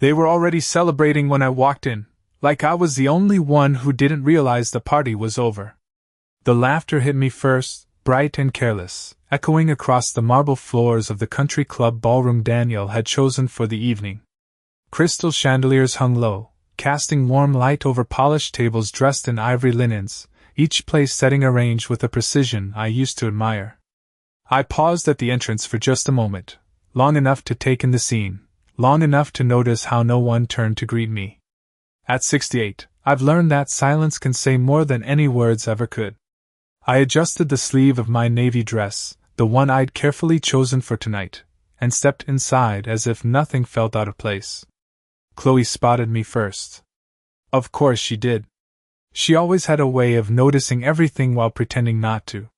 They were already celebrating when I walked in, like I was the only one who didn't realize the party was over. The laughter hit me first, bright and careless, echoing across the marble floors of the country club ballroom Daniel had chosen for the evening. Crystal chandeliers hung low, casting warm light over polished tables dressed in ivory linens, each place setting arranged with a precision I used to admire. I paused at the entrance for just a moment, long enough to take in the scene, long enough to notice how no one turned to greet me. At 68, I've learned that silence can say more than any words ever could. I adjusted the sleeve of my navy dress, the one I'd carefully chosen for tonight, and stepped inside as if nothing felt out of place. Chloe spotted me first. Of course she did. She always had a way of noticing everything while pretending not to.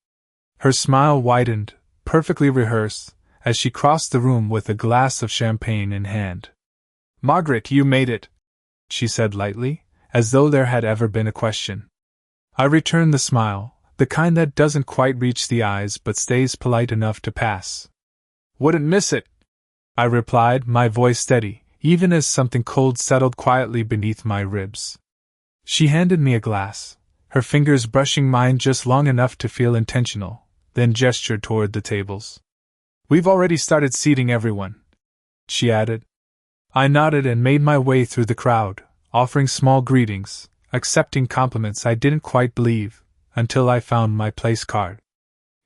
Her smile widened, perfectly rehearsed, as she crossed the room with a glass of champagne in hand. "Margaret, you made it," she said lightly, as though there had ever been a question. I returned the smile, the kind that doesn't quite reach the eyes but stays polite enough to pass. "Wouldn't miss it," I replied, my voice steady, even as something cold settled quietly beneath my ribs. She handed me a glass, her fingers brushing mine just long enough to feel intentional, then gestured toward the tables. "We've already started seating everyone," she added. I nodded and made my way through the crowd, offering small greetings, accepting compliments I didn't quite believe, until I found my place card.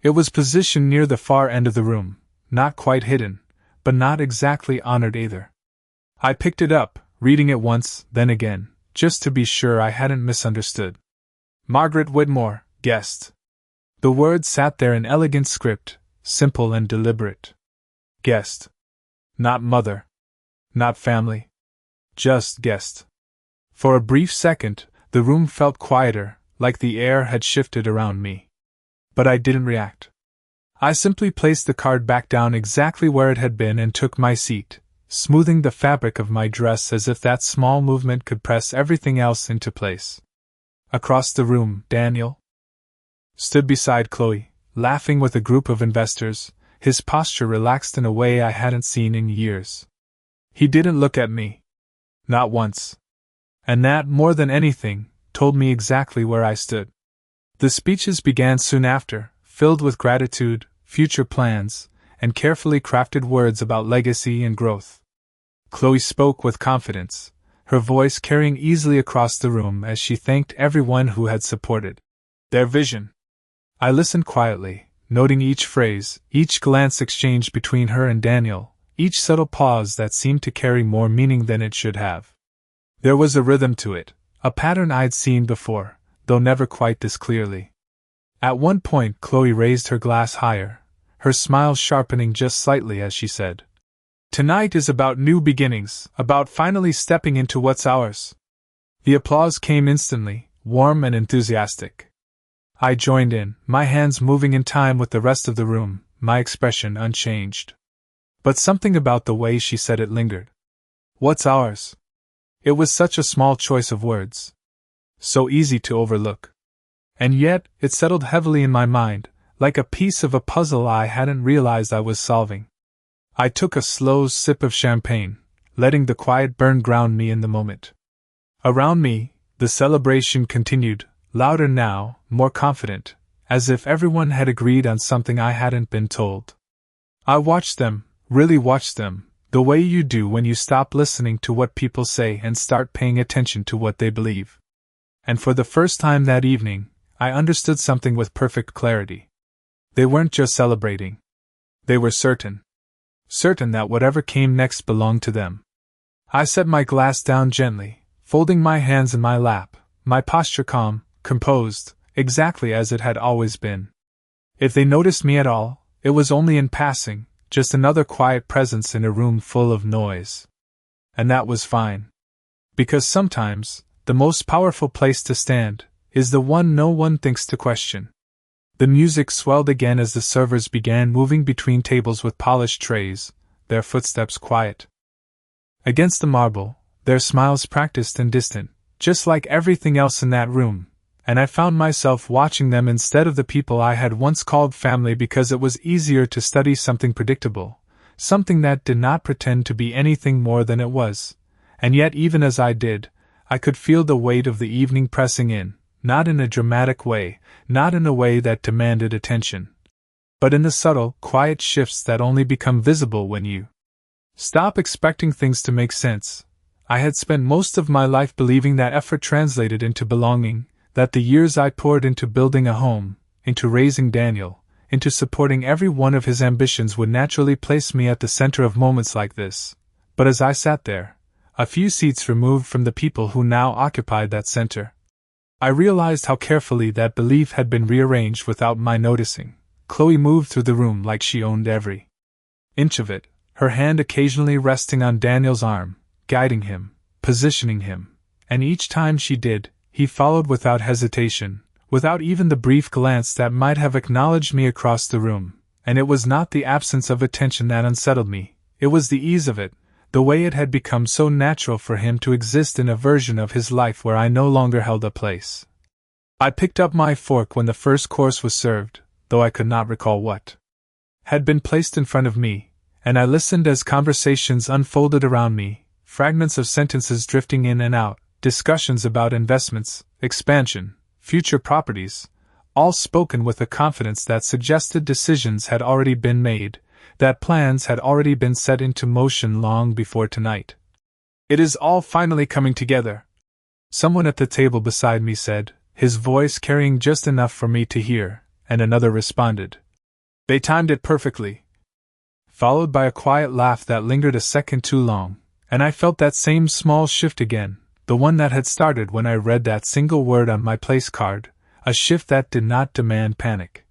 It was positioned near the far end of the room, not quite hidden, but not exactly honored either. I picked it up, reading it once, then again, just to be sure I hadn't misunderstood. "Margaret Whitmore, guest." The words sat there in elegant script, simple and deliberate. Guest. Not mother. Not family. Just guest. For a brief second, the room felt quieter, like the air had shifted around me. But I didn't react. I simply placed the card back down exactly where it had been and took my seat, smoothing the fabric of my dress as if that small movement could press everything else into place. Across the room, Daniel stood beside Chloe, laughing with a group of investors, his posture relaxed in a way I hadn't seen in years. He didn't look at me. Not once. And that, more than anything, told me exactly where I stood. The speeches began soon after, filled with gratitude, future plans, and carefully crafted words about legacy and growth. Chloe spoke with confidence, her voice carrying easily across the room as she thanked everyone who had supported their vision. I listened quietly, noting each phrase, each glance exchanged between her and Daniel, each subtle pause that seemed to carry more meaning than it should have. There was a rhythm to it, a pattern I'd seen before, though never quite this clearly. At one point Chloe raised her glass higher, her smile sharpening just slightly as she said, "Tonight is about new beginnings, about finally stepping into what's ours." The applause came instantly, warm and enthusiastic. I joined in, my hands moving in time with the rest of the room, my expression unchanged. But something about the way she said it lingered. What's ours? It was such a small choice of words. So easy to overlook. And yet, it settled heavily in my mind, like a piece of a puzzle I hadn't realized I was solving. I took a slow sip of champagne, letting the quiet burn ground me in the moment. Around me, the celebration continued, louder now, more confident, as if everyone had agreed on something I hadn't been told. I watched them, really watched them, the way you do when you stop listening to what people say and start paying attention to what they believe. And for the first time that evening, I understood something with perfect clarity. They weren't just celebrating. They were certain. Certain that whatever came next belonged to them. I set my glass down gently, folding my hands in my lap, my posture calm, composed, exactly as it had always been. If they noticed me at all, it was only in passing, just another quiet presence in a room full of noise. And that was fine. Because sometimes, the most powerful place to stand is the one no one thinks to question. The music swelled again as the servers began moving between tables with polished trays, their footsteps quiet against the marble, their smiles practiced and distant, just like everything else in that room, and I found myself watching them instead of the people I had once called family because it was easier to study something predictable, something that did not pretend to be anything more than it was, and yet even as I did, I could feel the weight of the evening pressing in, not in a dramatic way, not in a way that demanded attention, but in the subtle, quiet shifts that only become visible when you stop expecting things to make sense. I had spent most of my life believing that effort translated into belonging, that the years I poured into building a home, into raising Daniel, into supporting every one of his ambitions would naturally place me at the center of moments like this. But as I sat there, a few seats removed from the people who now occupied that center, I realized how carefully that belief had been rearranged without my noticing. Chloe moved through the room like she owned every inch of it, her hand occasionally resting on Daniel's arm, guiding him, positioning him, and each time she did, he followed without hesitation, without even the brief glance that might have acknowledged me across the room. And it was not the absence of attention that unsettled me, it was the ease of it, the way it had become so natural for him to exist in a version of his life where I no longer held a place. I picked up my fork when the first course was served, though I could not recall what had been placed in front of me, and I listened as conversations unfolded around me, fragments of sentences drifting in and out, discussions about investments, expansion, future properties, all spoken with a confidence that suggested decisions had already been made, that plans had already been set into motion long before tonight. "It is all finally coming together," someone at the table beside me said, his voice carrying just enough for me to hear, and another responded, "They timed it perfectly," followed by a quiet laugh that lingered a second too long, and I felt that same small shift again, the one that had started when I read that single word on my place card, a shift that did not demand panic.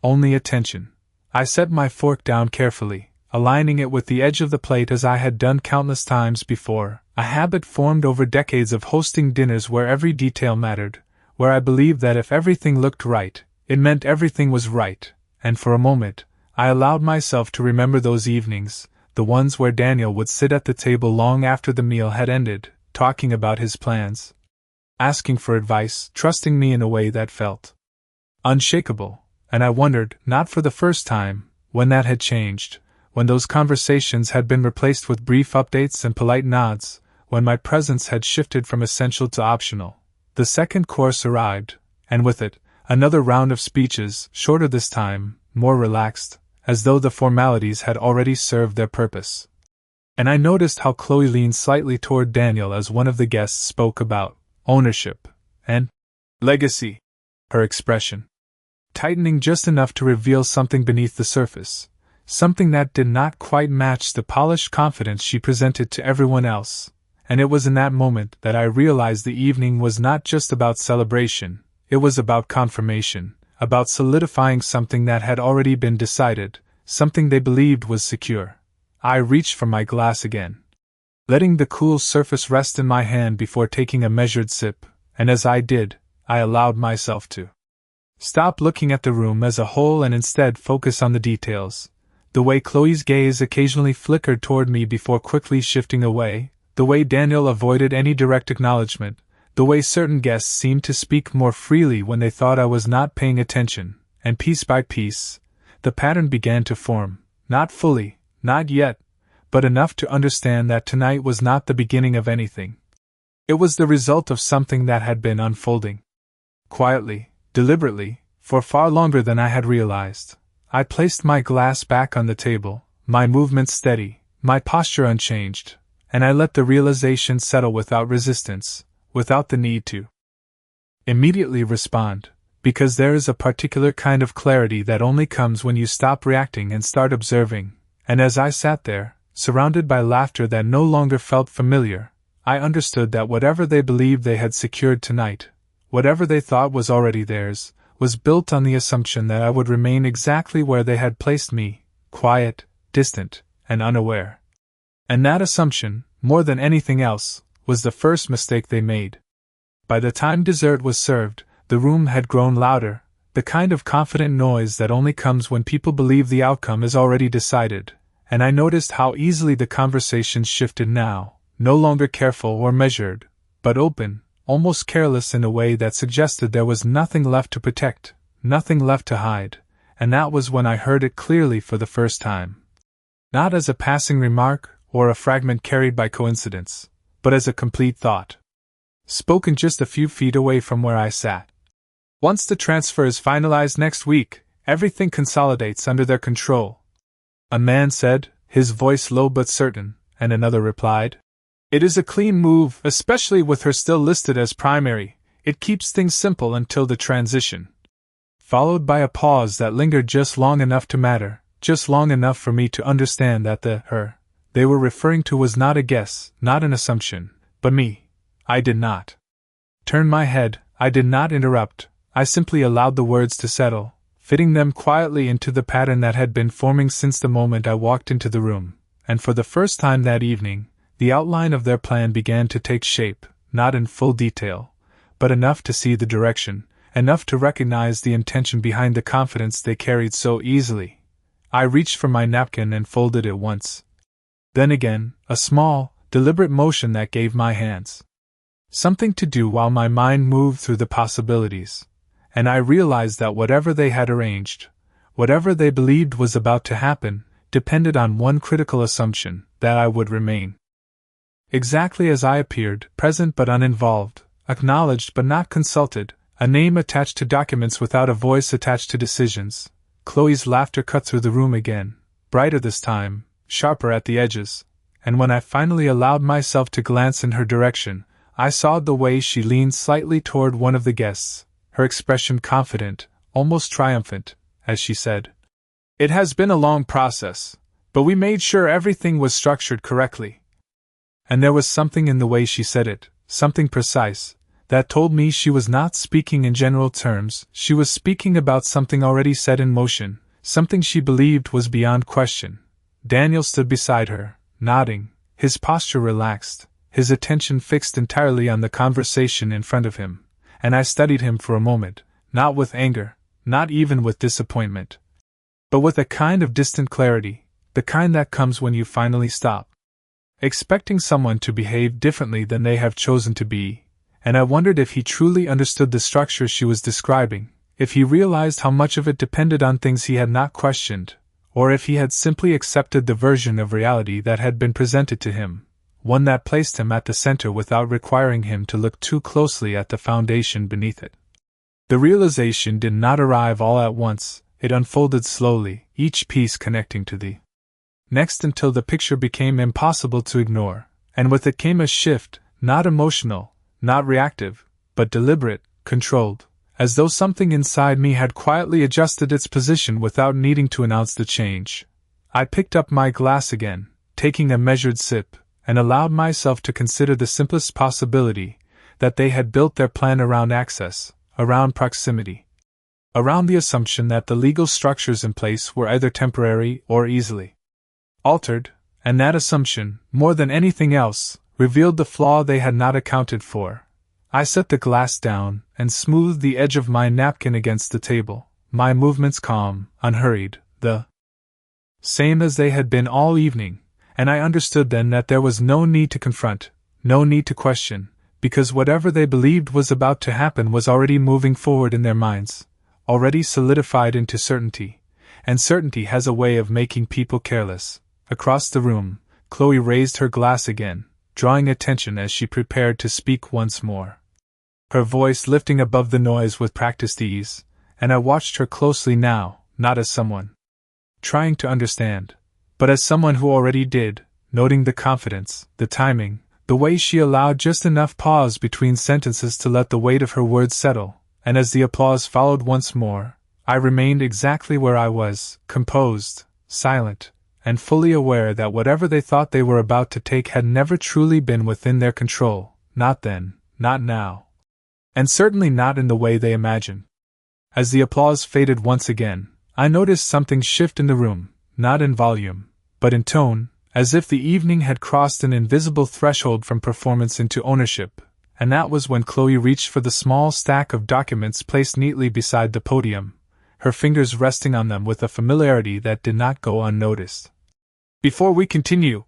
Only attention. I set my fork down carefully, aligning it with the edge of the plate as I had done countless times before, a habit formed over decades of hosting dinners where every detail mattered, where I believed that if everything looked right, it meant everything was right, and for a moment, I allowed myself to remember those evenings, the ones where Daniel would sit at the table long after the meal had ended, talking about his plans, asking for advice, trusting me in a way that felt unshakable. And I wondered, not for the first time, when that had changed, when those conversations had been replaced with brief updates and polite nods, when my presence had shifted from essential to optional. The second course arrived, and with it, another round of speeches, shorter this time, more relaxed, as though the formalities had already served their purpose. And I noticed how Chloe leaned slightly toward Daniel as one of the guests spoke about ownership and legacy, her expression tightening just enough to reveal something beneath the surface, something that did not quite match the polished confidence she presented to everyone else. And it was in that moment that I realized the evening was not just about celebration, it was about confirmation, about solidifying something that had already been decided, something they believed was secure. I reached for my glass again, letting the cool surface rest in my hand before taking a measured sip, and as I did, I allowed myself to stop looking at the room as a whole and instead focus on the details. The way Chloe's gaze occasionally flickered toward me before quickly shifting away, the way Daniel avoided any direct acknowledgement, the way certain guests seemed to speak more freely when they thought I was not paying attention, and piece by piece, the pattern began to form, not fully, not yet, but enough to understand that tonight was not the beginning of anything. It was the result of something that had been unfolding. Quietly, deliberately, for far longer than I had realized, I placed my glass back on the table, my movements steady, my posture unchanged, and I let the realization settle without resistance, without the need to immediately respond, because there is a particular kind of clarity that only comes when you stop reacting and start observing, and as I sat there, surrounded by laughter that no longer felt familiar, I understood that whatever they believed they had secured tonight, whatever they thought was already theirs, was built on the assumption that I would remain exactly where they had placed me, quiet, distant, and unaware. And that assumption, more than anything else, was the first mistake they made. By the time dessert was served, the room had grown louder, the kind of confident noise that only comes when people believe the outcome is already decided, and I noticed how easily the conversation shifted now, no longer careful or measured, but open, almost careless in a way that suggested there was nothing left to protect, nothing left to hide, and that was when I heard it clearly for the first time. Not as a passing remark, or a fragment carried by coincidence, but as a complete thought, spoken just a few feet away from where I sat. Once the transfer is finalized next week, everything consolidates under their control. A man said, his voice low but certain, and another replied, "It is a clean move, especially with her still listed as primary. It keeps things simple until the transition." Followed by a pause that lingered just long enough to matter, just long enough for me to understand that the her they were referring to was not a guess, not an assumption, but me. I did not turn my head, I did not interrupt, I simply allowed the words to settle, fitting them quietly into the pattern that had been forming since the moment I walked into the room, and for the first time that evening, the outline of their plan began to take shape, not in full detail, but enough to see the direction, enough to recognize the intention behind the confidence they carried so easily. I reached for my napkin and folded it once. Then again, a small, deliberate motion that gave my hands something to do while my mind moved through the possibilities, and I realized that whatever they had arranged, whatever they believed was about to happen, depended on one critical assumption, that I would remain exactly as I appeared, present but uninvolved, acknowledged but not consulted, a name attached to documents without a voice attached to decisions. Chloe's laughter cut through the room again, brighter this time, sharper at the edges, and when I finally allowed myself to glance in her direction, I saw the way she leaned slightly toward one of the guests, her expression confident, almost triumphant, as she said, "It has been a long process, but we made sure everything was structured correctly." And there was something in the way she said it, something precise, that told me she was not speaking in general terms, she was speaking about something already set in motion, something she believed was beyond question. Daniel stood beside her, nodding, his posture relaxed, his attention fixed entirely on the conversation in front of him, and I studied him for a moment, not with anger, not even with disappointment, but with a kind of distant clarity, the kind that comes when you finally stop expecting someone to behave differently than they have chosen to be, and I wondered if he truly understood the structure she was describing, if he realized how much of it depended on things he had not questioned, or if he had simply accepted the version of reality that had been presented to him, one that placed him at the center without requiring him to look too closely at the foundation beneath it. The realization did not arrive all at once, it unfolded slowly, each piece connecting to the next until the picture became impossible to ignore, and with it came a shift, not emotional, not reactive, but deliberate, controlled, as though something inside me had quietly adjusted its position without needing to announce the change. I picked up my glass again, taking a measured sip, and allowed myself to consider the simplest possibility, that they had built their plan around access, around proximity, around the assumption that the legal structures in place were either temporary or easily altered, and that assumption, more than anything else, revealed the flaw they had not accounted for. I set the glass down and smoothed the edge of my napkin against the table, my movements calm, unhurried, the same as they had been all evening, and I understood then that there was no need to confront, no need to question, because whatever they believed was about to happen was already moving forward in their minds, already solidified into certainty, and certainty has a way of making people careless. Across the room, Chloe raised her glass again, drawing attention as she prepared to speak once more, her voice lifting above the noise with practiced ease, and I watched her closely now, not as someone trying to understand, but as someone who already did, noting the confidence, the timing, the way she allowed just enough pause between sentences to let the weight of her words settle, and as the applause followed once more, I remained exactly where I was, composed, silent, and fully aware that whatever they thought they were about to take had never truly been within their control, not then, not now, and certainly not in the way they imagined. As the applause faded once again, I noticed something shift in the room, not in volume, but in tone, as if the evening had crossed an invisible threshold from performance into ownership, and that was when Chloe reached for the small stack of documents placed neatly beside the podium, her fingers resting on them with a familiarity that did not go unnoticed. "Before we continue,"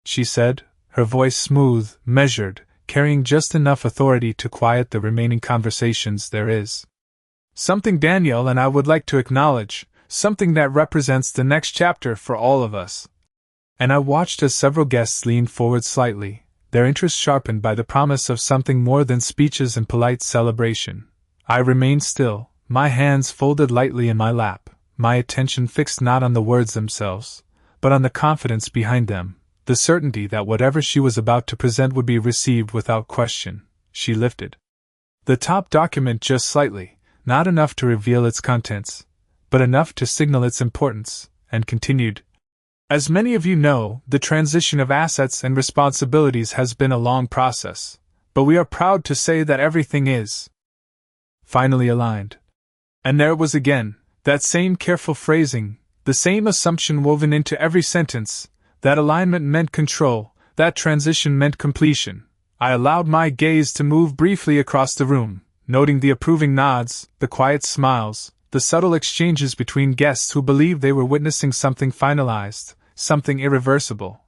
she said, her voice smooth, measured, carrying just enough authority to quiet the remaining conversations, "there is something Daniel and I would like to acknowledge, something that represents the next chapter for all of us." and I watched as several guests leaned forward slightly, their interest sharpened by the promise of something more than speeches and polite celebration. I remained still, my hands folded lightly in my lap, my attention fixed not on the words themselves, but on the confidence behind them, the certainty that whatever she was about to present would be received without question. She lifted the top document just slightly, not enough to reveal its contents, but enough to signal its importance, and continued, "As many of you know, the transition of assets and responsibilities has been a long process, but we are proud to say that everything is finally aligned." And there it was again, that same careful phrasing, the same assumption woven into every sentence, that alignment meant control, that transition meant completion. I allowed my gaze to move briefly across the room, noting the approving nods, the quiet smiles, the subtle exchanges between guests who believed they were witnessing something finalized, something irreversible.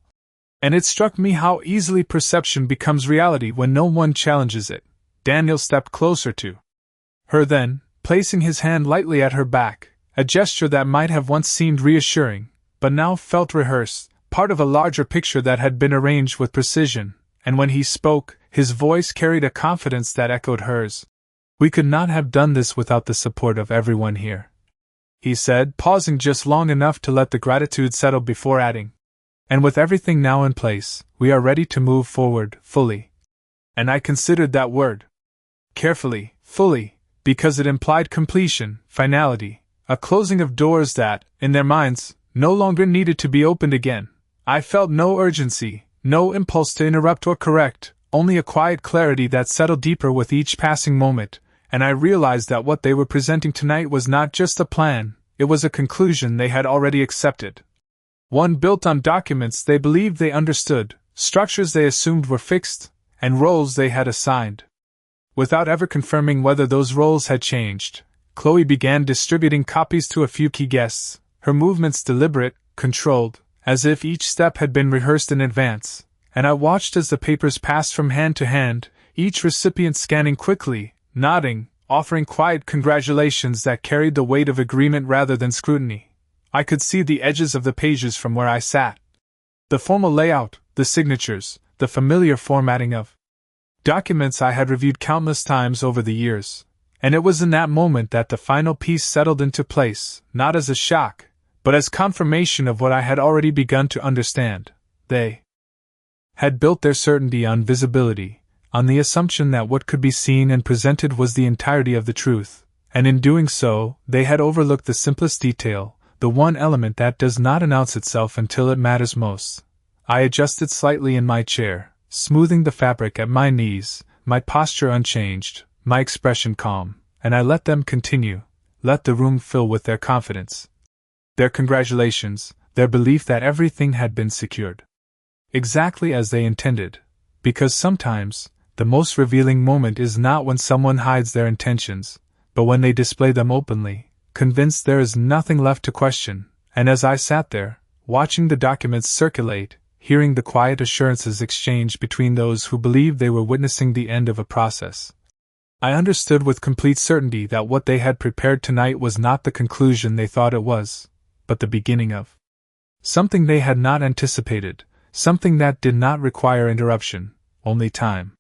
And it struck me how easily perception becomes reality when no one challenges it. Daniel stepped closer to her then, placing his hand lightly at her back, a gesture that might have once seemed reassuring, but now felt rehearsed, part of a larger picture that had been arranged with precision, and when he spoke, his voice carried a confidence that echoed hers. "We could not have done this without the support of everyone here," he said, pausing just long enough to let the gratitude settle before adding, "And with everything now in place, we are ready to move forward, fully." And I considered that word carefully, fully, because it implied completion, finality, a closing of doors that, in their minds, no longer needed to be opened again. I felt no urgency, no impulse to interrupt or correct, only a quiet clarity that settled deeper with each passing moment, and I realized that what they were presenting tonight was not just a plan, it was a conclusion they had already accepted. One built on documents they believed they understood, structures they assumed were fixed, and roles they had assigned. Without ever confirming whether those roles had changed, Chloe began distributing copies to a few key guests, her movements deliberate, controlled, as if each step had been rehearsed in advance, and I watched as the papers passed from hand to hand, each recipient scanning quickly, nodding, offering quiet congratulations that carried the weight of agreement rather than scrutiny. I could see the edges of the pages from where I sat. The formal layout, the signatures, the familiar formatting of documents I had reviewed countless times over the years, and it was in that moment that the final piece settled into place, not as a shock, but as confirmation of what I had already begun to understand. They had built their certainty on visibility, on the assumption that what could be seen and presented was the entirety of the truth, and in doing so, they had overlooked the simplest detail, the one element that does not announce itself until it matters most. I adjusted slightly in my chair, smoothing the fabric at my knees, my posture unchanged, my expression calm, and I let them continue, let the room fill with their confidence, their congratulations, their belief that everything had been secured exactly as they intended, because sometimes, the most revealing moment is not when someone hides their intentions, but when they display them openly, convinced there is nothing left to question. And as I sat there, watching the documents circulate, hearing the quiet assurances exchanged between those who believed they were witnessing the end of a process, I understood with complete certainty that what they had prepared tonight was not the conclusion they thought it was, but the beginning of something they had not anticipated, something that did not require interruption, only time.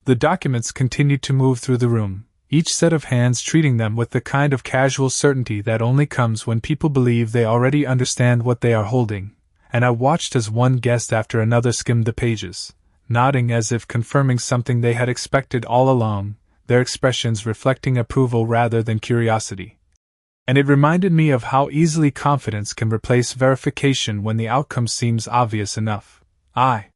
The documents continued to move through the room, each set of hands treating them with the kind of casual certainty that only comes when people believe they already understand what they are holding, and I watched as one guest after another skimmed the pages, nodding as if confirming something they had expected all along, their expressions reflecting approval rather than curiosity. And it reminded me of how easily confidence can replace verification when the outcome seems obvious enough. I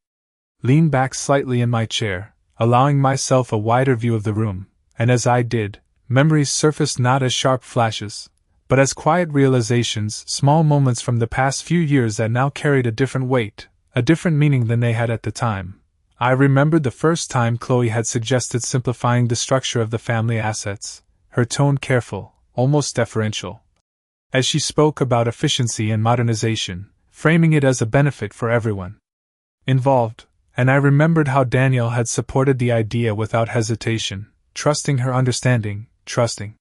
leaned back slightly in my chair, allowing myself a wider view of the room, and as I did, memories surfaced not as sharp flashes, but as quiet realizations, small moments from the past few years that now carried a different weight, a different meaning than they had at the time. I remembered the first time Chloe had suggested simplifying the structure of the family assets, her tone careful, almost deferential, as she spoke about efficiency and modernization, framing it as a benefit for everyone involved, and I remembered how Daniel had supported the idea without hesitation, trusting her understanding, trusting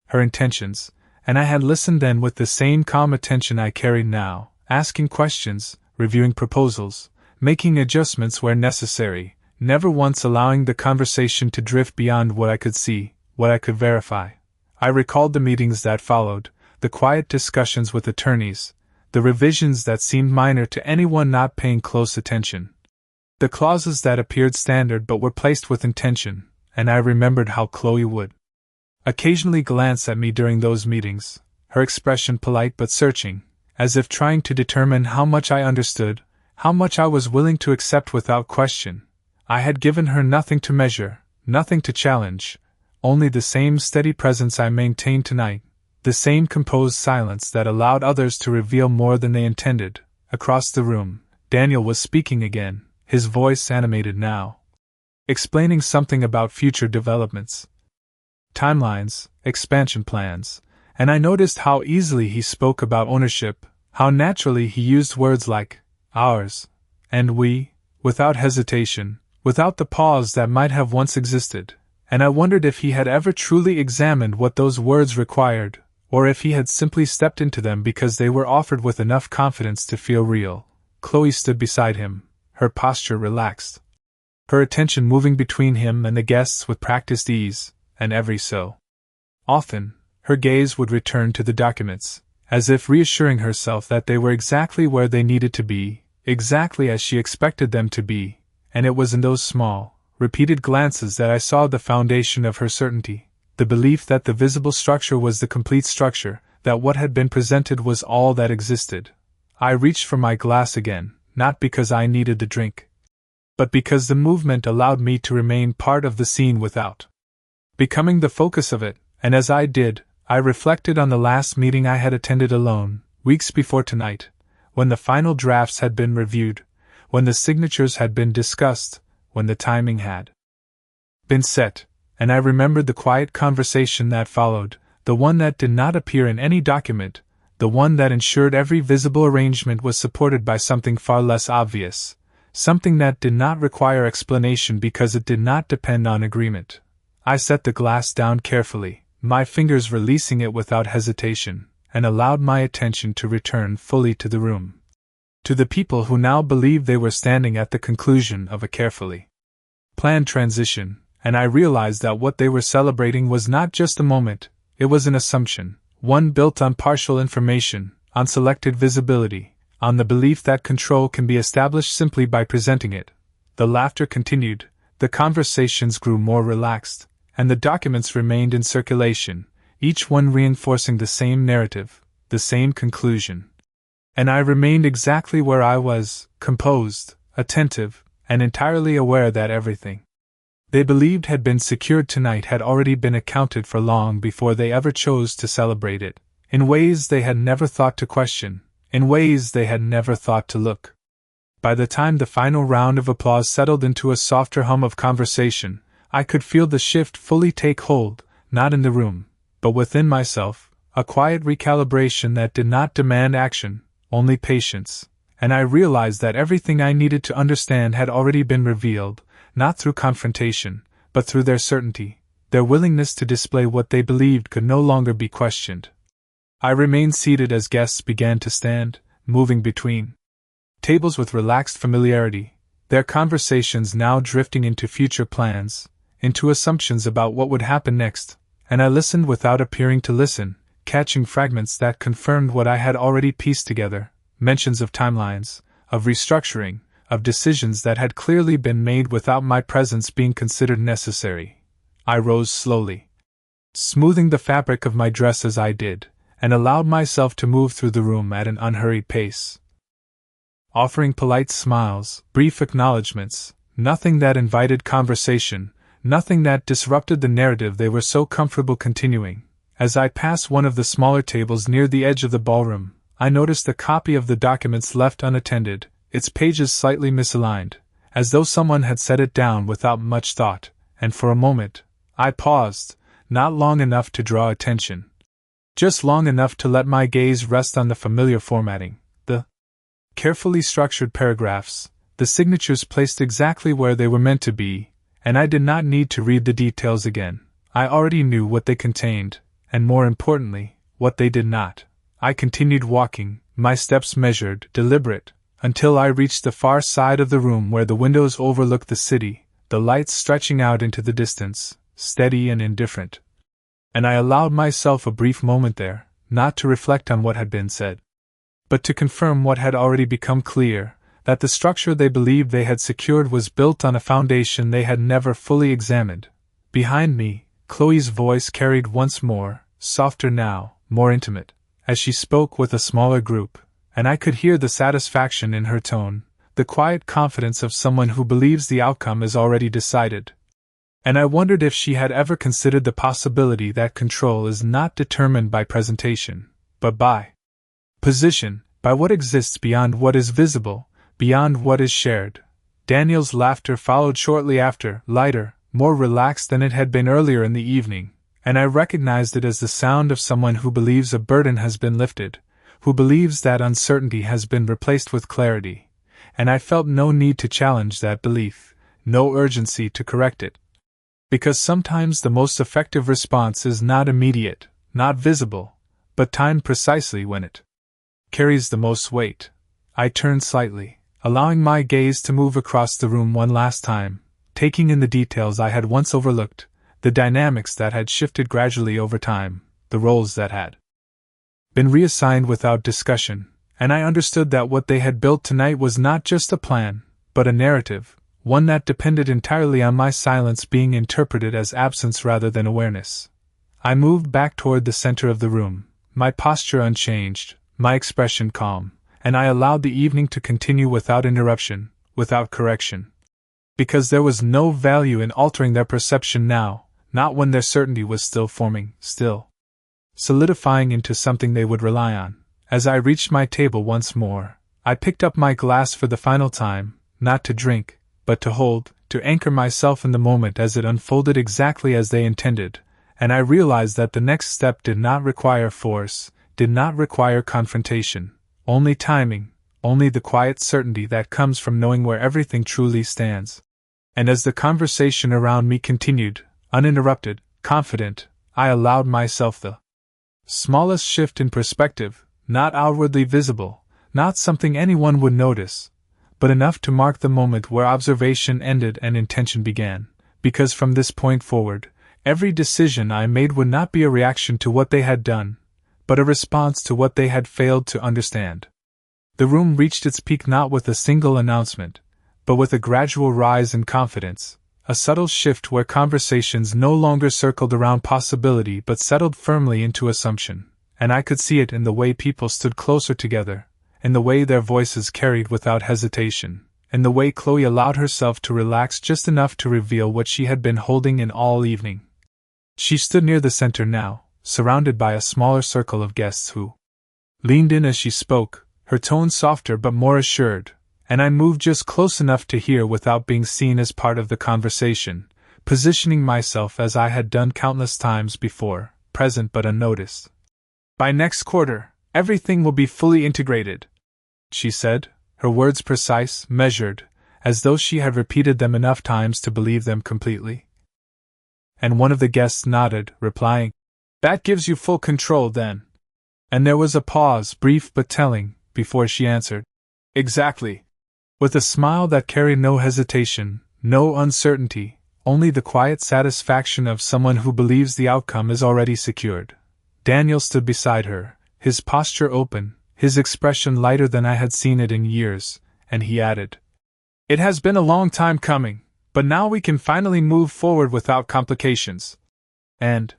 her intentions, and I had listened then with the same calm attention I carried now, asking questions, reviewing proposals, making adjustments where necessary, never once allowing the conversation to drift beyond what I could see, what I could verify. I recalled the meetings that followed, the quiet discussions with attorneys, the revisions that seemed minor to anyone not paying close attention. The clauses that appeared standard but were placed with intention, and I remembered how Chloe would occasionally glance at me during those meetings, her expression polite but searching, as if trying to determine how much I understood, how much I was willing to accept without question. I had given her nothing to measure, nothing to challenge, only the same steady presence I maintained tonight, the same composed silence that allowed others to reveal more than they intended. Across the room, Daniel was speaking again, his voice animated now, explaining something about future developments, timelines, expansion plans, and I noticed how easily he spoke about ownership, how naturally he used words like ours and we, without hesitation, without the pause that might have once existed, and I wondered if he had ever truly examined what those words required, or if he had simply stepped into them because they were offered with enough confidence to feel real. Chloe stood beside him, her posture relaxed, her attention moving between him and the guests with practiced ease, and every so often, her gaze would return to the documents, as if reassuring herself that they were exactly where they needed to be, exactly as she expected them to be, and it was in those small, repeated glances that I saw the foundation of her certainty, the belief that the visible structure was the complete structure, that what had been presented was all that existed. I reached for my glass again, not because I needed the drink, but because the movement allowed me to remain part of the scene without becoming the focus of it, and as I did, I reflected on the last meeting I had attended alone, weeks before tonight, when the final drafts had been reviewed, when the signatures had been discussed, when the timing had been set, and I remembered the quiet conversation that followed, the one that did not appear in any document, the one that ensured every visible arrangement was supported by something far less obvious, something that did not require explanation because it did not depend on agreement. I set the glass down carefully, my fingers releasing it without hesitation, and allowed my attention to return fully to the room, to the people who now believed they were standing at the conclusion of a carefully planned transition, and I realized that what they were celebrating was not just a moment, it was an assumption, one built on partial information, on selected visibility, on the belief that control can be established simply by presenting it. The laughter continued, the conversations grew more relaxed, and the documents remained in circulation, each one reinforcing the same narrative, the same conclusion. And I remained exactly where I was, composed, attentive, and entirely aware that everything they believed had been secured tonight had already been accounted for long before they ever chose to celebrate it, in ways they had never thought to question, in ways they had never thought to look. By the time the final round of applause settled into a softer hum of conversation, I could feel the shift fully take hold, not in the room, but within myself, a quiet recalibration that did not demand action, only patience, and I realized that everything I needed to understand had already been revealed, not through confrontation, but through their certainty, their willingness to display what they believed could no longer be questioned. I remained seated as guests began to stand, moving between tables with relaxed familiarity, their conversations now drifting into future plans, into assumptions about what would happen next, and I listened without appearing to listen, catching fragments that confirmed what I had already pieced together, mentions of timelines, of restructuring, of decisions that had clearly been made without my presence being considered necessary. I rose slowly, smoothing the fabric of my dress as I did, and allowed myself to move through the room at an unhurried pace, offering polite smiles, brief acknowledgments, nothing that invited conversation, nothing that disrupted the narrative they were so comfortable continuing. As I passed one of the smaller tables near the edge of the ballroom, I noticed a copy of the documents left unattended, its pages slightly misaligned, as though someone had set it down without much thought, and for a moment, I paused, not long enough to draw attention, just long enough to let my gaze rest on the familiar formatting, the carefully structured paragraphs, the signatures placed exactly where they were meant to be, and I did not need to read the details again. I already knew what they contained, and more importantly, what they did not. I continued walking, my steps measured, deliberate, until I reached the far side of the room where the windows overlooked the city, the lights stretching out into the distance, steady and indifferent. And I allowed myself a brief moment there, not to reflect on what had been said, but to confirm what had already become clear, that the structure they believed they had secured was built on a foundation they had never fully examined. Behind me, Chloe's voice carried once more, softer now, more intimate, as she spoke with a smaller group, and I could hear the satisfaction in her tone, the quiet confidence of someone who believes the outcome is already decided. And I wondered if she had ever considered the possibility that control is not determined by presentation, but by position, by what exists beyond what is visible, beyond what is shared. Daniel's laughter followed shortly after, lighter, more relaxed than it had been earlier in the evening, and I recognized it as the sound of someone who believes a burden has been lifted, who believes that uncertainty has been replaced with clarity, and I felt no need to challenge that belief, no urgency to correct it. Because sometimes the most effective response is not immediate, not visible, but timed precisely when it carries the most weight. I turned slightly, allowing my gaze to move across the room one last time, taking in the details I had once overlooked, the dynamics that had shifted gradually over time, the roles that had been reassigned without discussion, and I understood that what they had built tonight was not just a plan, but a narrative, one that depended entirely on my silence being interpreted as absence rather than awareness. I moved back toward the center of the room, my posture unchanged, my expression calm, and I allowed the evening to continue without interruption, without correction. Because there was no value in altering their perception now, not when their certainty was still forming, still solidifying into something they would rely on. As I reached my table once more, I picked up my glass for the final time, not to drink, but to hold, to anchor myself in the moment as it unfolded exactly as they intended, and I realized that the next step did not require force, did not require confrontation, only timing, only the quiet certainty that comes from knowing where everything truly stands. And as the conversation around me continued, uninterrupted, confident, I allowed myself the smallest shift in perspective, not outwardly visible, not something anyone would notice, but enough to mark the moment where observation ended and intention began, because from this point forward, every decision I made would not be a reaction to what they had done, but a response to what they had failed to understand. The room reached its peak not with a single announcement, but with a gradual rise in confidence, a subtle shift where conversations no longer circled around possibility but settled firmly into assumption, and I could see it in the way people stood closer together, in the way their voices carried without hesitation, in the way Chloe allowed herself to relax just enough to reveal what she had been holding in all evening. She stood near the center now, surrounded by a smaller circle of guests who leaned in as she spoke, her tone softer but more assured, and I moved just close enough to hear without being seen as part of the conversation, positioning myself as I had done countless times before, present but unnoticed. "By next quarter, everything will be fully integrated," she said, her words precise, measured, as though she had repeated them enough times to believe them completely. And one of the guests nodded, replying, "That gives you full control, then." And there was a pause, brief but telling, before she answered, "Exactly." With a smile that carried no hesitation, no uncertainty, only the quiet satisfaction of someone who believes the outcome is already secured. Daniel stood beside her, his posture open, his expression lighter than I had seen it in years, and he added, "It has been a long time coming, but now we can finally move forward without complications." And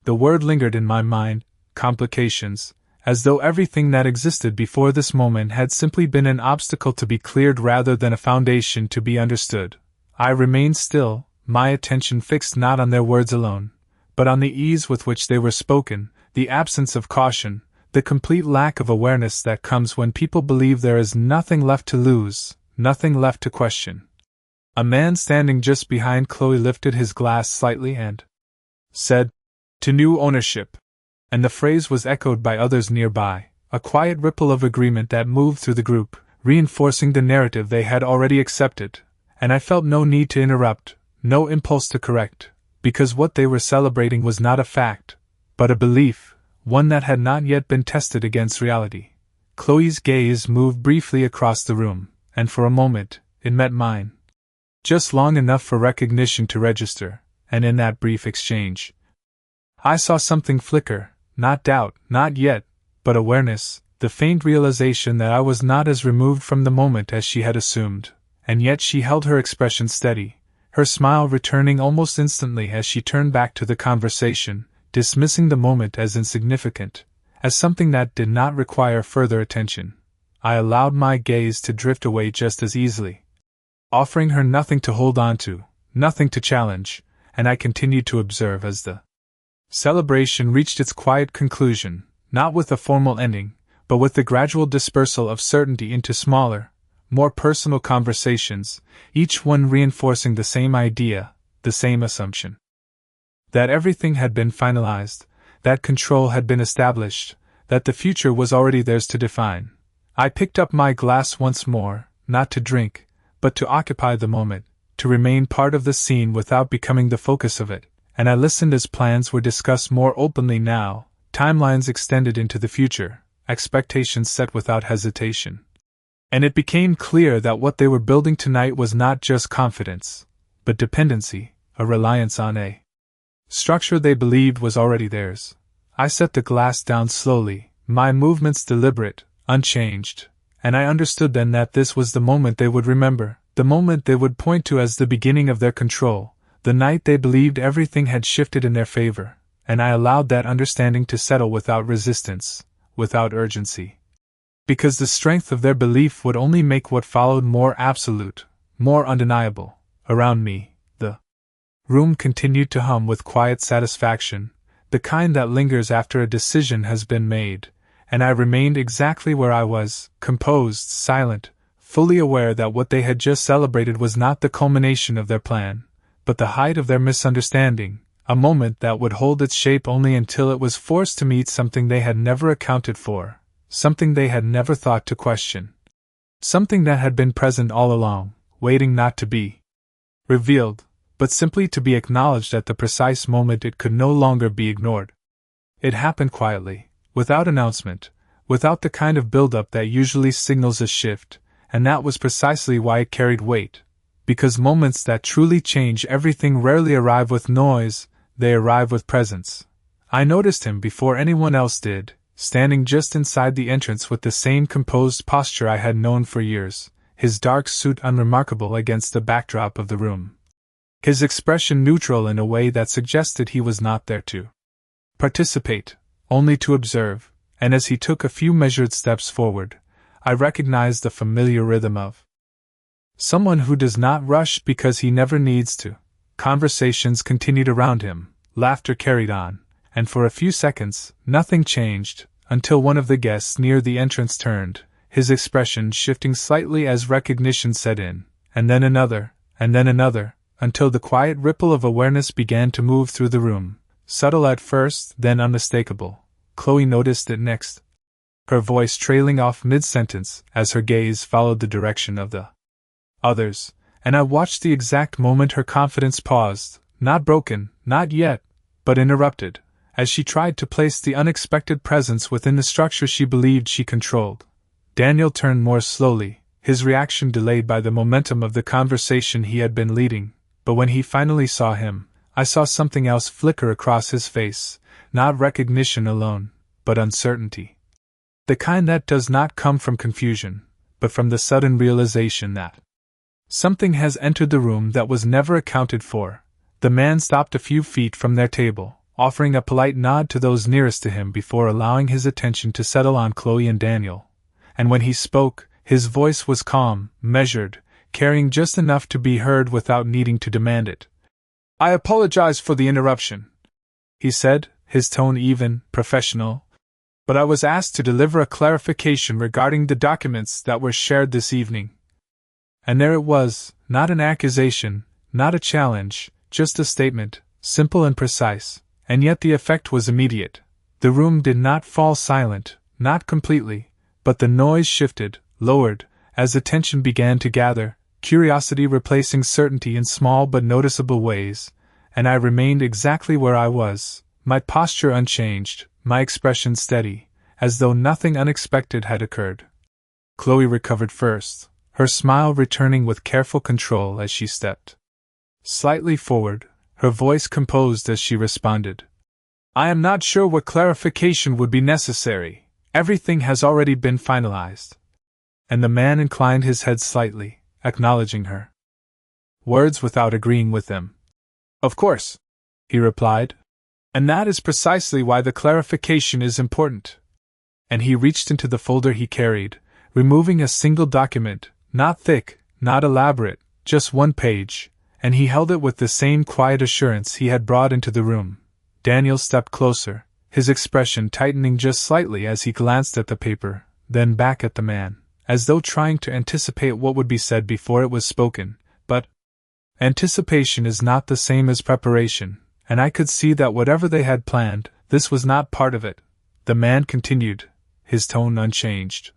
the word lingered in my mind, complications, as though everything that existed before this moment had simply been an obstacle to be cleared rather than a foundation to be understood. I remained still, my attention fixed not on their words alone, but on the ease with which they were spoken, the absence of caution, the complete lack of awareness that comes when people believe there is nothing left to lose, nothing left to question. A man standing just behind Chloe lifted his glass slightly and said, "To new ownership," and the phrase was echoed by others nearby, a quiet ripple of agreement that moved through the group, reinforcing the narrative they had already accepted, and I felt no need to interrupt, no impulse to correct, because what they were celebrating was not a fact, but a belief, one that had not yet been tested against reality. Chloe's gaze moved briefly across the room, and for a moment, it met mine. Just long enough for recognition to register, and in that brief exchange, I saw something flicker, not doubt, not yet, but awareness, the faint realization that I was not as removed from the moment as she had assumed, and yet she held her expression steady, her smile returning almost instantly as she turned back to the conversation, dismissing the moment as insignificant, as something that did not require further attention. I allowed my gaze to drift away just as easily, offering her nothing to hold on to, nothing to challenge, and I continued to observe as the celebration reached its quiet conclusion, not with a formal ending, but with the gradual dispersal of certainty into smaller, more personal conversations, each one reinforcing the same idea, the same assumption. That everything had been finalized, that control had been established, that the future was already theirs to define. I picked up my glass once more, not to drink, but to occupy the moment, to remain part of the scene without becoming the focus of it, and I listened as plans were discussed more openly now, timelines extended into the future, expectations set without hesitation. And it became clear that what they were building tonight was not just confidence, but dependency, a reliance on a structure they believed was already theirs. I set the glass down slowly, my movements deliberate, unchanged, and I understood then that this was the moment they would remember, the moment they would point to as the beginning of their control, the night they believed everything had shifted in their favor, and I allowed that understanding to settle without resistance, without urgency. Because the strength of their belief would only make what followed more absolute, more undeniable. Around me, the room continued to hum with quiet satisfaction, the kind that lingers after a decision has been made, and I remained exactly where I was, composed, silent, fully aware that what they had just celebrated was not the culmination of their plan, but the height of their misunderstanding, a moment that would hold its shape only until it was forced to meet something they had never accounted for. Something they had never thought to question. Something that had been present all along, waiting not to be revealed, but simply to be acknowledged at the precise moment it could no longer be ignored. It happened quietly, without announcement, without the kind of build-up that usually signals a shift, and that was precisely why it carried weight. Because moments that truly change everything rarely arrive with noise, they arrive with presence. I noticed him before anyone else did, standing just inside the entrance with the same composed posture I had known for years, his dark suit unremarkable against the backdrop of the room. His expression neutral in a way that suggested he was not there to participate, only to observe, and as he took a few measured steps forward, I recognized the familiar rhythm of someone who does not rush because he never needs to. Conversations continued around him, laughter carried on, and for a few seconds, nothing changed, until one of the guests near the entrance turned, his expression shifting slightly as recognition set in, and then another, until the quiet ripple of awareness began to move through the room, subtle at first, then unmistakable. Chloe noticed it next, her voice trailing off mid-sentence as her gaze followed the direction of the others, and I watched the exact moment her confidence paused, not broken, not yet, but interrupted, as she tried to place the unexpected presence within the structure she believed she controlled. Daniel turned more slowly, his reaction delayed by the momentum of the conversation he had been leading, but when he finally saw him, I saw something else flicker across his face, not recognition alone, but uncertainty. The kind that does not come from confusion, but from the sudden realization that something has entered the room that was never accounted for. The man stopped a few feet from their table, offering a polite nod to those nearest to him before allowing his attention to settle on Chloe and Daniel. And when he spoke, his voice was calm, measured, carrying just enough to be heard without needing to demand it. "I apologize for the interruption," he said, his tone even, professional, "but I was asked to deliver a clarification regarding the documents that were shared this evening." And there it was, not an accusation, not a challenge, just a statement, simple and precise, and yet the effect was immediate. The room did not fall silent, not completely, but the noise shifted, lowered, as attention began to gather, curiosity replacing certainty in small but noticeable ways, and I remained exactly where I was, my posture unchanged, my expression steady, as though nothing unexpected had occurred. Chloe recovered first, her smile returning with careful control as she stepped slightly forward, her voice composed as she responded. I am not sure what clarification would be necessary. Everything has already been finalized. And the man inclined his head slightly, acknowledging her words without agreeing with them. Of course, he replied. And that is precisely why the clarification is important. And he reached into the folder he carried, removing a single document, not thick, not elaborate, just one page, and he held it with the same quiet assurance he had brought into the room. Daniel stepped closer, his expression tightening just slightly as he glanced at the paper, then back at the man, as though trying to anticipate what would be said before it was spoken. But anticipation is not the same as preparation, and I could see that whatever they had planned, this was not part of it. The man continued, his tone unchanged.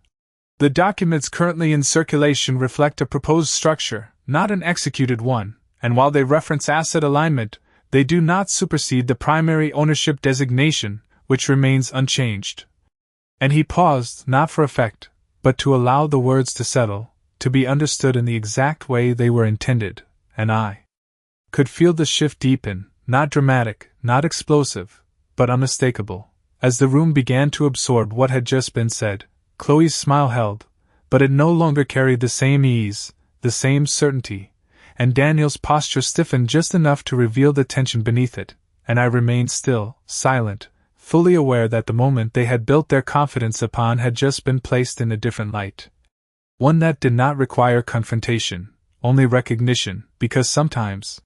The documents currently in circulation reflect a proposed structure, not an executed one, and while they reference asset alignment, they do not supersede the primary ownership designation, which remains unchanged. And he paused, not for effect, but to allow the words to settle, to be understood in the exact way they were intended, and I could feel the shift deepen, not dramatic, not explosive, but unmistakable. As the room began to absorb what had just been said, Chloe's smile held, but it no longer carried the same ease, the same certainty, and Daniel's posture stiffened just enough to reveal the tension beneath it, and I remained still, silent, fully aware that the moment they had built their confidence upon had just been placed in a different light. One that did not require confrontation, only recognition, because sometimes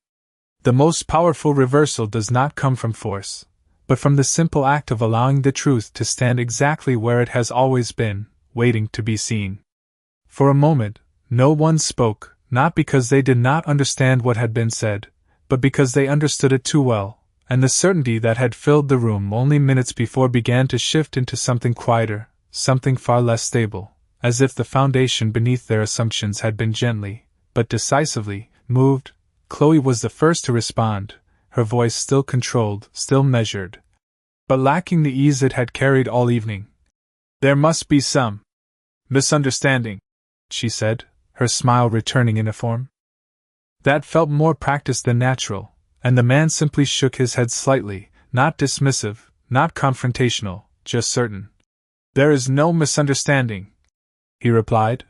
the most powerful reversal does not come from force, but from the simple act of allowing the truth to stand exactly where it has always been, waiting to be seen. For a moment, no one spoke, not because they did not understand what had been said, but because they understood it too well, and the certainty that had filled the room only minutes before began to shift into something quieter, something far less stable, as if the foundation beneath their assumptions had been gently, but decisively, moved. Chloe was the first to respond, her voice still controlled, still measured, but lacking the ease it had carried all evening. There must be some misunderstanding, she said, her smile returning in a form that felt more practiced than natural, and the man simply shook his head slightly, not dismissive, not confrontational, just certain. There is no misunderstanding, he replied.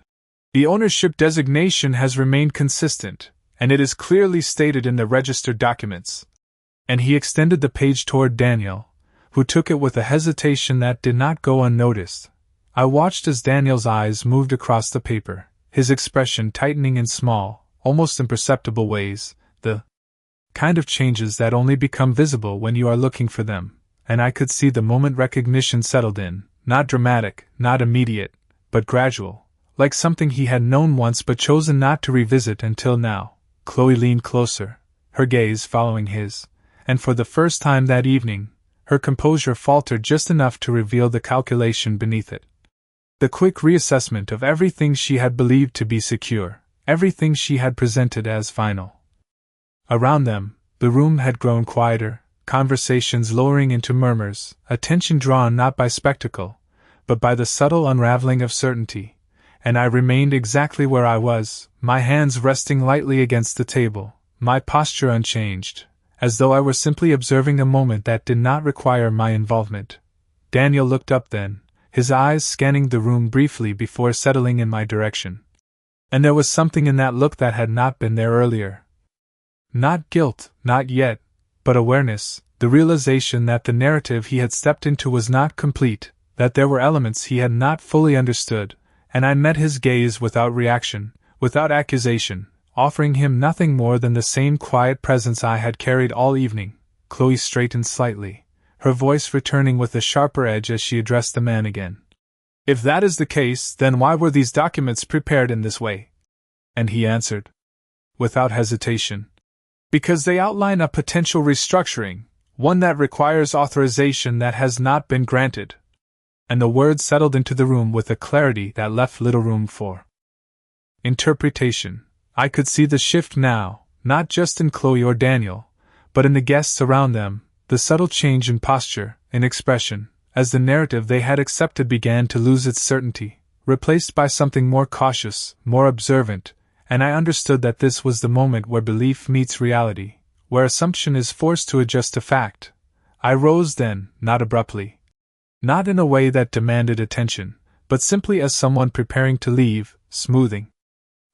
The ownership designation has remained consistent, and it is clearly stated in the registered documents. And he extended the page toward Daniel, who took it with a hesitation that did not go unnoticed. I watched as Daniel's eyes moved across the paper, his expression tightening in small, almost imperceptible ways, the kind of changes that only become visible when you are looking for them, and I could see the moment recognition settled in, not dramatic, not immediate, but gradual, like something he had known once but chosen not to revisit until now. Chloe leaned closer, her gaze following his, and for the first time that evening, her composure faltered just enough to reveal the calculation beneath it. The quick reassessment of everything she had believed to be secure, everything she had presented as final. Around them, the room had grown quieter, conversations lowering into murmurs, attention drawn not by spectacle, but by the subtle unraveling of certainty, and I remained exactly where I was, my hands resting lightly against the table, my posture unchanged, as though I were simply observing a moment that did not require my involvement. Daniel looked up then, his eyes scanning the room briefly before settling in my direction. And there was something in that look that had not been there earlier. Not guilt, not yet, but awareness, the realization that the narrative he had stepped into was not complete, that there were elements he had not fully understood, and I met his gaze without reaction, without accusation, offering him nothing more than the same quiet presence I had carried all evening. Chloe straightened slightly, her voice returning with a sharper edge as she addressed the man again. If that is the case, then why were these documents prepared in this way? And he answered, without hesitation, because they outline a potential restructuring, one that requires authorization that has not been granted. And the words settled into the room with a clarity that left little room for interpretation. I could see the shift now, not just in Chloe or Daniel, but in the guests around them, the subtle change in posture, in expression, as the narrative they had accepted began to lose its certainty, replaced by something more cautious, more observant, and I understood that this was the moment where belief meets reality, where assumption is forced to adjust to fact. I rose then, not abruptly. Not in a way that demanded attention, but simply as someone preparing to leave, smoothing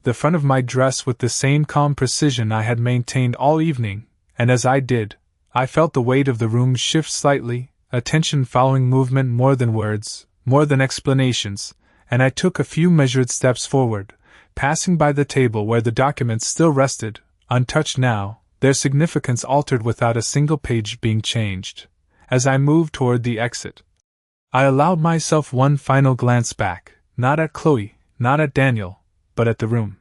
the front of my dress with the same calm precision I had maintained all evening, and as I did, I felt the weight of the room shift slightly, attention following movement more than words, more than explanations, and I took a few measured steps forward, passing by the table where the documents still rested, untouched now, their significance altered without a single page being changed. As I moved toward the exit, I allowed myself one final glance back, not at Chloe, not at Daniel, but at the room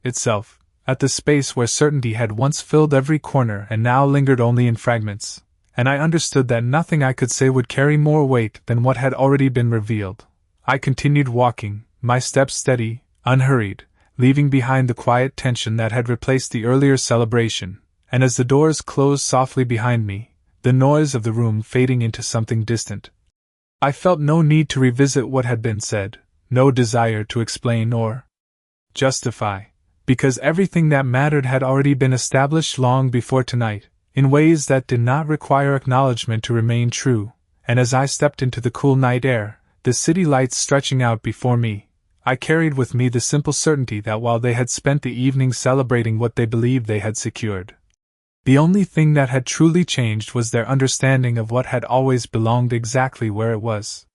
itself, at the space where certainty had once filled every corner and now lingered only in fragments, and I understood that nothing I could say would carry more weight than what had already been revealed. I continued walking, my steps steady, unhurried, leaving behind the quiet tension that had replaced the earlier celebration, and as the doors closed softly behind me, the noise of the room fading into something distant, I felt no need to revisit what had been said, no desire to explain or justify, because everything that mattered had already been established long before tonight, in ways that did not require acknowledgement to remain true, and as I stepped into the cool night air, the city lights stretching out before me, I carried with me the simple certainty that while they had spent the evening celebrating what they believed they had secured, the only thing that had truly changed was their understanding of what had always belonged exactly where it was.